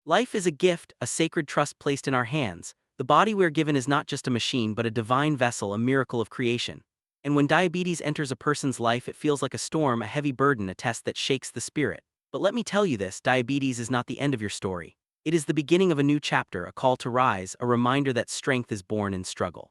Life is a gift, a sacred trust placed in our hands. The body we are given is not just a machine but a divine vessel, a miracle of creation. And when diabetes enters a person's life, it feels like a storm, a heavy burden, a test that shakes the spirit. But let me tell you this, diabetes is not the end of your story. It is the beginning of a new chapter, a call to rise, a reminder that strength is born in struggle.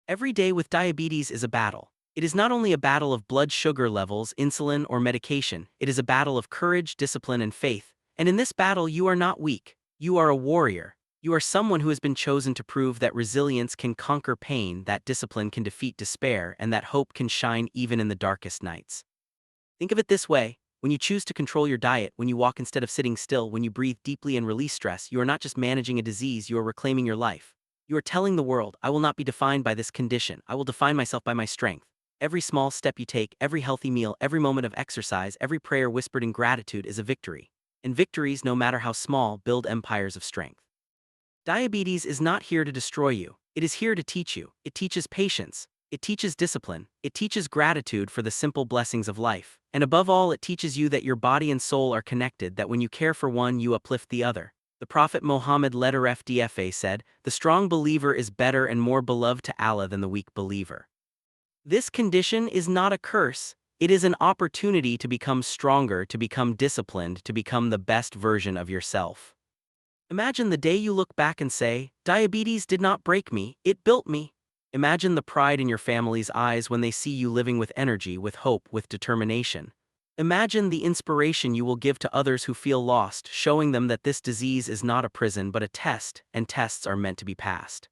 Every day with diabetes is a battle. It is not only a battle of blood sugar levels, insulin, or medication, it is a battle of courage, discipline, and faith. And in this battle, you are not weak. You are a warrior. You are someone who has been chosen to prove that resilience can conquer pain, that discipline can defeat despair, and that hope can shine even in the darkest nights. Think of it this way: when you choose to control your diet, when you walk instead of sitting still, when you breathe deeply and release stress, you are not just managing a disease, you are reclaiming your life. You are telling the world, I will not be defined by this condition, I will define myself by my strength. Every small step you take, every healthy meal, every moment of exercise, every prayer whispered in gratitude is a victory. And victories, no matter how small, build empires of strength. Diabetes is not here to destroy you, it is here to teach you. It teaches patience, it teaches discipline, it teaches gratitude for the simple blessings of life. And above all, it teaches you that your body and soul are connected, that when you care for one, you uplift the other. The Prophet Muhammad (FDFA) said, "The strong believer is better and more beloved to Allah than the weak believer." This condition is not a curse, it is an opportunity to become stronger, to become disciplined, to become the best version of yourself. Imagine the day you look back and say, diabetes did not break me, it built me. Imagine the pride in your family's eyes when they see you living with energy, with hope, with determination. Imagine the inspiration you will give to others who feel lost, showing them that this disease is not a prison but a test, and tests are meant to be passed.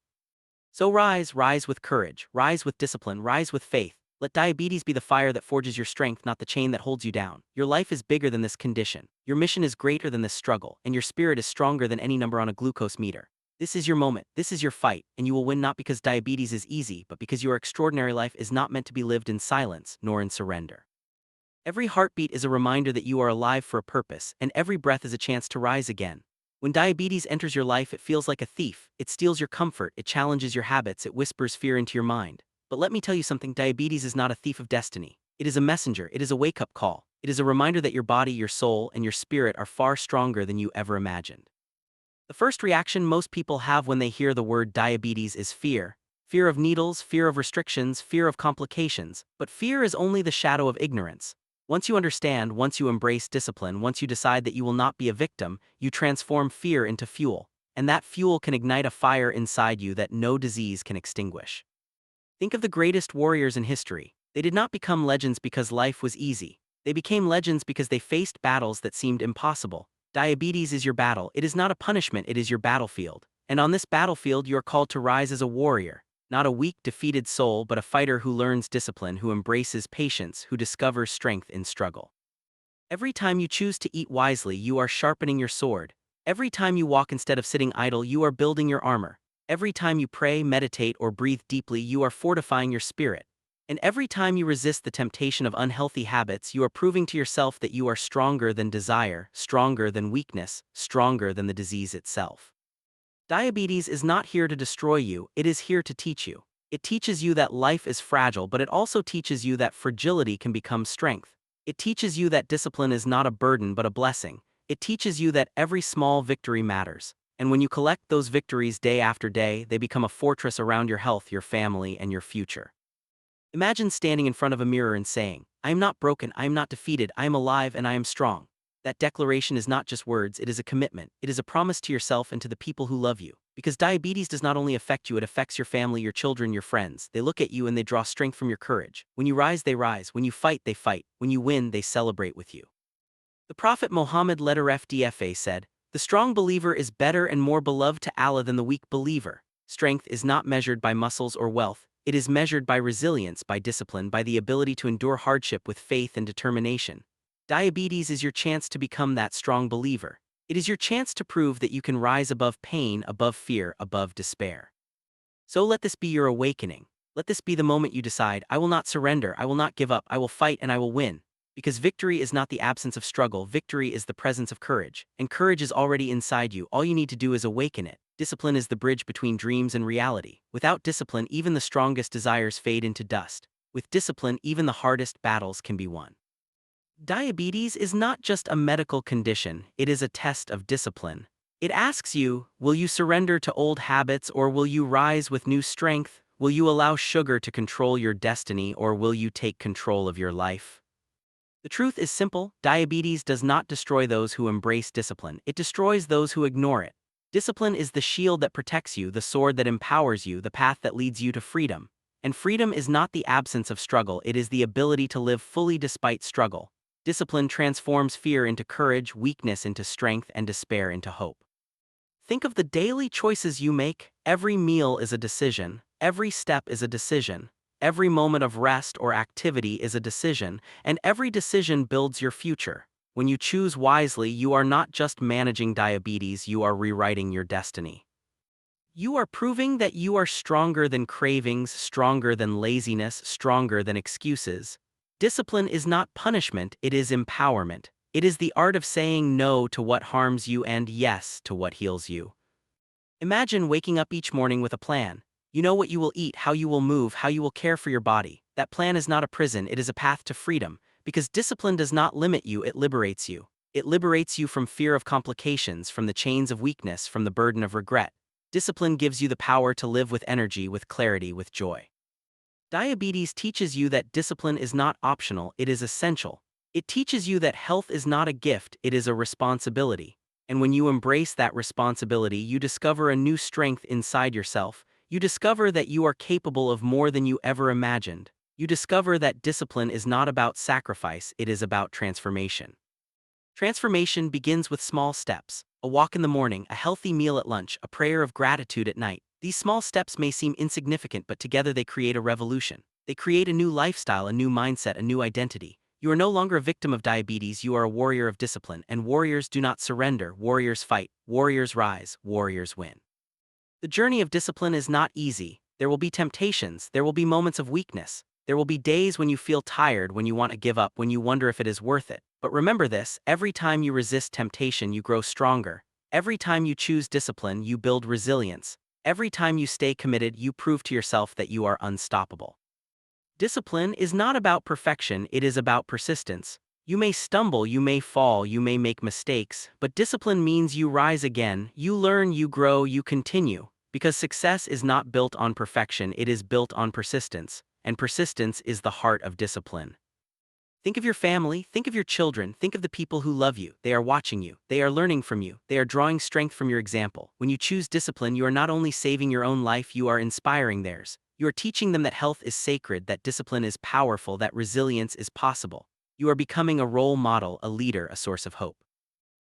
So rise, rise with courage, rise with discipline, rise with faith. Let diabetes be the fire that forges your strength, not the chain that holds you down. Your life is bigger than this condition. Your mission is greater than this struggle, and your spirit is stronger than any number on a glucose meter. This is your moment, this is your fight, and you will win not because diabetes is easy, but because your extraordinary life is not meant to be lived in silence, nor in surrender. Every heartbeat is a reminder that you are alive for a purpose, and every breath is a chance to rise again. When diabetes enters your life, it feels like a thief. It steals your comfort, it challenges your habits, it whispers fear into your mind. But let me tell you something, diabetes is not a thief of destiny. It is a messenger, it is a wake-up call. It is a reminder that your body, your soul, and your spirit are far stronger than you ever imagined. The first reaction most people have when they hear the word diabetes is fear. Fear of needles, fear of restrictions, fear of complications. But fear is only the shadow of ignorance. Once you understand, once you embrace discipline, once you decide that you will not be a victim, you transform fear into fuel. And that fuel can ignite a fire inside you that no disease can extinguish. Think of the greatest warriors in history. They did not become legends because life was easy. They became legends because they faced battles that seemed impossible. Diabetes is your battle. It is not a punishment, it is your battlefield. And on this battlefield, you are called to rise as a warrior. Not a weak, defeated soul, but a fighter who learns discipline, who embraces patience, who discovers strength in struggle. Every time you choose to eat wisely, you are sharpening your sword. Every time you walk instead of sitting idle, you are building your armor. Every time you pray, meditate, or breathe deeply, you are fortifying your spirit. And every time you resist the temptation of unhealthy habits, you are proving to yourself that you are stronger than desire, stronger than weakness, stronger than the disease itself. Diabetes is not here to destroy you, it is here to teach you. It teaches you that life is fragile, but it also teaches you that fragility can become strength. It teaches you that discipline is not a burden but a blessing. It teaches you that every small victory matters. And when you collect those victories day after day, they become a fortress around your health, your family, and your future. Imagine standing in front of a mirror and saying, I am not broken, I am not defeated, I am alive and I am strong. That declaration is not just words, it is a commitment. It is a promise to yourself and to the people who love you. Because diabetes does not only affect you, it affects your family, your children, your friends. They look at you and they draw strength from your courage. When you rise, they rise. When you fight, they fight. When you win, they celebrate with you. The Prophet Muhammad (FDFA) said, "The strong believer is better and more beloved to Allah than the weak believer." Strength is not measured by muscles or wealth. It is measured by resilience, by discipline, by the ability to endure hardship with faith and determination. Diabetes is your chance to become that strong believer. It is your chance to prove that you can rise above pain, above fear, above despair. So let this be your awakening. Let this be the moment you decide, I will not surrender, I will not give up, I will fight and I will win. Because victory is not the absence of struggle, victory is the presence of courage. And courage is already inside you, all you need to do is awaken it. Discipline is the bridge between dreams and reality. Without discipline, even the strongest desires fade into dust. With discipline, even the hardest battles can be won. Diabetes is not just a medical condition, it is a test of discipline. It asks you, will you surrender to old habits or will you rise with new strength? Will you allow sugar to control your destiny or will you take control of your life? The truth is simple: diabetes does not destroy those who embrace discipline, it destroys those who ignore it. Discipline is the shield that protects you, the sword that empowers you, the path that leads you to freedom. And freedom is not the absence of struggle, it is the ability to live fully despite struggle. Discipline transforms fear into courage, weakness into strength, and despair into hope. Think of the daily choices you make. Every meal is a decision, every step is a decision, every moment of rest or activity is a decision, and every decision builds your future. When you choose wisely, you are not just managing diabetes, you are rewriting your destiny. You are proving that you are stronger than cravings, stronger than laziness, stronger than excuses. Discipline is not punishment, it is empowerment. It is the art of saying no to what harms you and yes to what heals you. Imagine waking up each morning with a plan. You know what you will eat, how you will move, how you will care for your body. That plan is not a prison, it is a path to freedom. Because discipline does not limit you, it liberates you. It liberates you from fear of complications, from the chains of weakness, from the burden of regret. Discipline gives you the power to live with energy, with clarity, with joy. Diabetes teaches you that discipline is not optional, it is essential. It teaches you that health is not a gift, it is a responsibility. And when you embrace that responsibility, you discover a new strength inside yourself. You discover that you are capable of more than you ever imagined. You discover that discipline is not about sacrifice, it is about transformation. Transformation begins with small steps: a walk in the morning, a healthy meal at lunch, a prayer of gratitude at night. These small steps may seem insignificant, but together they create a revolution. They create a new lifestyle, a new mindset, a new identity. You are no longer a victim of diabetes, you are a warrior of discipline, and warriors do not surrender, warriors fight, warriors rise, warriors win. The journey of discipline is not easy. There will be temptations, there will be moments of weakness. There will be days when you feel tired, when you want to give up, when you wonder if it is worth it. But remember this: every time you resist temptation, you grow stronger. Every time you choose discipline, you build resilience. Every time you stay committed, you prove to yourself that you are unstoppable. Discipline is not about perfection, it is about persistence. You may stumble, you may fall, you may make mistakes, but discipline means you rise again, you learn, you grow, you continue. Because success is not built on perfection, it is built on persistence, and persistence is the heart of discipline. Think of your family, think of your children, think of the people who love you. They are watching you, they are learning from you, they are drawing strength from your example. When you choose discipline, you are not only saving your own life, you are inspiring theirs. You are teaching them that health is sacred, that discipline is powerful, that resilience is possible. You are becoming a role model, a leader, a source of hope.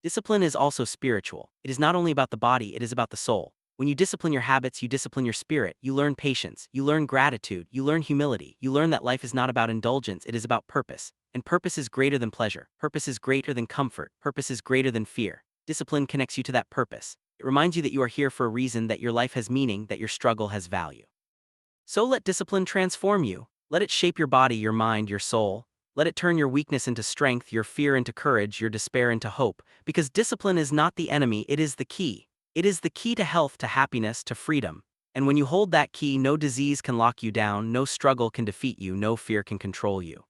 Discipline is also spiritual. It is not only about the body, it is about the soul. When you discipline your habits, you discipline your spirit. You learn patience, you learn gratitude, you learn humility. You learn that life is not about indulgence, it is about purpose. And purpose is greater than pleasure. Purpose is greater than comfort. Purpose is greater than fear. Discipline connects you to that purpose. It reminds you that you are here for a reason, that your life has meaning, that your struggle has value. So let discipline transform you. Let it shape your body, your mind, your soul. Let it turn your weakness into strength, your fear into courage, your despair into hope. Because discipline is not the enemy, it is the key. It is the key to health, to happiness, to freedom. And when you hold that key, no disease can lock you down, no struggle can defeat you, no fear can control you.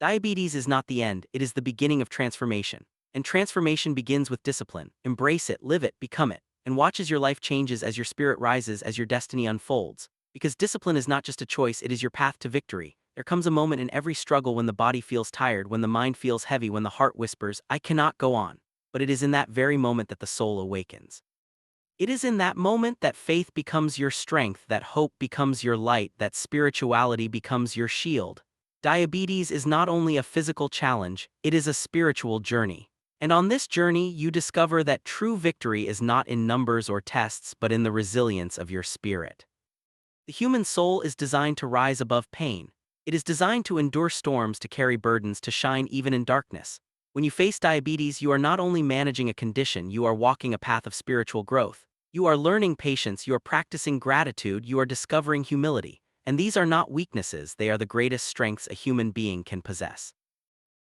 Diabetes is not the end, it is the beginning of transformation. And transformation begins with discipline. Embrace it, live it, become it. And watch as your life changes, as your spirit rises, as your destiny unfolds. Because discipline is not just a choice, it is your path to victory. There comes a moment in every struggle when the body feels tired, when the mind feels heavy, when the heart whispers, "I cannot go on." But it is in that very moment that the soul awakens. It is in that moment that faith becomes your strength, that hope becomes your light, that spirituality becomes your shield. Diabetes is not only a physical challenge, it is a spiritual journey. And on this journey, you discover that true victory is not in numbers or tests, but in the resilience of your spirit. The human soul is designed to rise above pain. It is designed to endure storms, to carry burdens, to shine even in darkness. When you face diabetes, you are not only managing a condition, you are walking a path of spiritual growth. You are learning patience, you are practicing gratitude, you are discovering humility. And these are not weaknesses, they are the greatest strengths a human being can possess.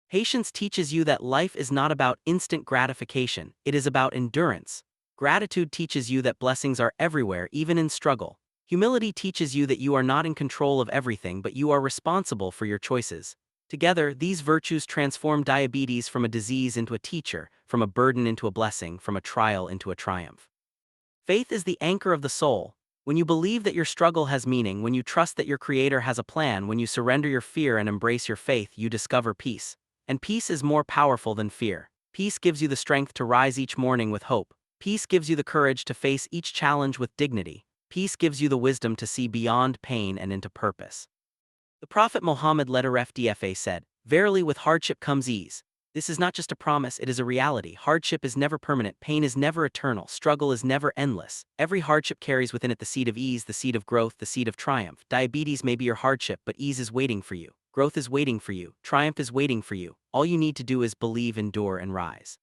Patience teaches you that life is not about instant gratification, it is about endurance. Gratitude teaches you that blessings are everywhere, even in struggle. Humility teaches you that you are not in control of everything, but you are responsible for your choices. Together, these virtues transform diabetes from a disease into a teacher, from a burden into a blessing, from a trial into a triumph. Faith is the anchor of the soul. When you believe that your struggle has meaning, when you trust that your Creator has a plan, when you surrender your fear and embrace your faith, you discover peace. And peace is more powerful than fear. Peace gives you the strength to rise each morning with hope. Peace gives you the courage to face each challenge with dignity. Peace gives you the wisdom to see beyond pain and into purpose. The Prophet Muhammad (FDFA) said, "Verily with hardship comes ease." This is not just a promise, it is a reality. Hardship is never permanent, pain is never eternal, struggle is never endless. Every hardship carries within it the seed of ease, the seed of growth, the seed of triumph. Diabetes may be your hardship, but ease is waiting for you. Growth is waiting for you. Triumph is waiting for you. All you need to do is believe, endure, and rise.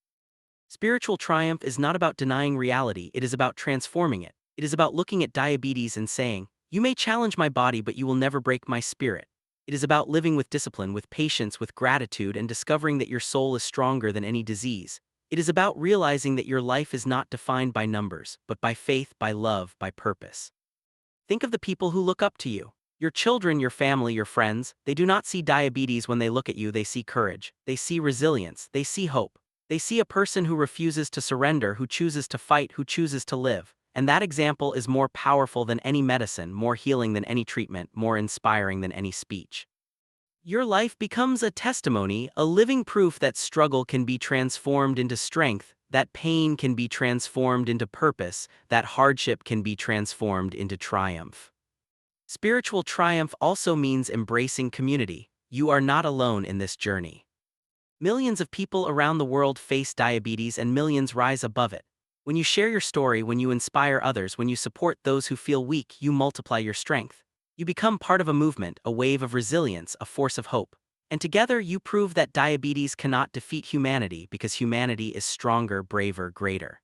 Spiritual triumph is not about denying reality, it is about transforming it. It is about looking at diabetes and saying, "You may challenge my body, but you will never break my spirit." It is about living with discipline, with patience, with gratitude, and discovering that your soul is stronger than any disease. It is about realizing that your life is not defined by numbers, but by faith, by love, by purpose. Think of the people who look up to you. Your children, your family, your friends. They do not see diabetes when they look at you, they see courage. They see resilience. They see hope. They see a person who refuses to surrender, who chooses to fight, who chooses to live. And that example is more powerful than any medicine, more healing than any treatment, more inspiring than any speech. Your life becomes a testimony, a living proof that struggle can be transformed into strength, that pain can be transformed into purpose, that hardship can be transformed into triumph. Spiritual triumph also means embracing community. You are not alone in this journey. Millions of people around the world face diabetes and millions rise above it. When you share your story, when you inspire others, when you support those who feel weak, you multiply your strength. You become part of a movement, a wave of resilience, a force of hope. And together you prove that diabetes cannot defeat humanity because humanity is stronger, braver, greater.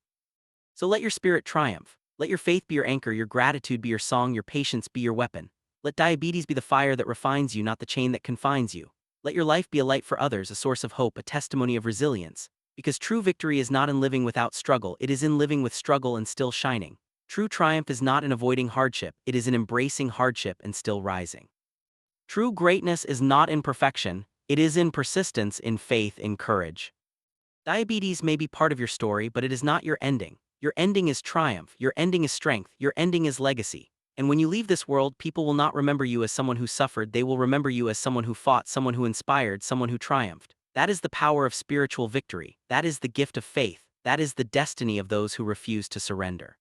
So let your spirit triumph. Let your faith be your anchor, your gratitude be your song, your patience be your weapon. Let diabetes be the fire that refines you, not the chain that confines you. Let your life be a light for others, a source of hope, a testimony of resilience. Because true victory is not in living without struggle, it is in living with struggle and still shining. True triumph is not in avoiding hardship, it is in embracing hardship and still rising. True greatness is not in perfection, it is in persistence, in faith, in courage. Diabetes may be part of your story, but it is not your ending. Your ending is triumph, your ending is strength, your ending is legacy. And when you leave this world, people will not remember you as someone who suffered, they will remember you as someone who fought, someone who inspired, someone who triumphed. That is the power of spiritual victory, that is the gift of faith, that is the destiny of those who refuse to surrender.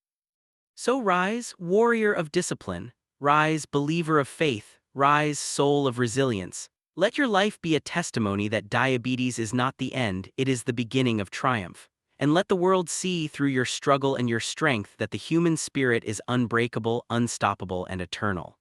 So rise, warrior of discipline, rise, believer of faith, rise, soul of resilience. Let your life be a testimony that diabetes is not the end, it is the beginning of triumph. And let the world see through your struggle and your strength that the human spirit is unbreakable, unstoppable, and eternal.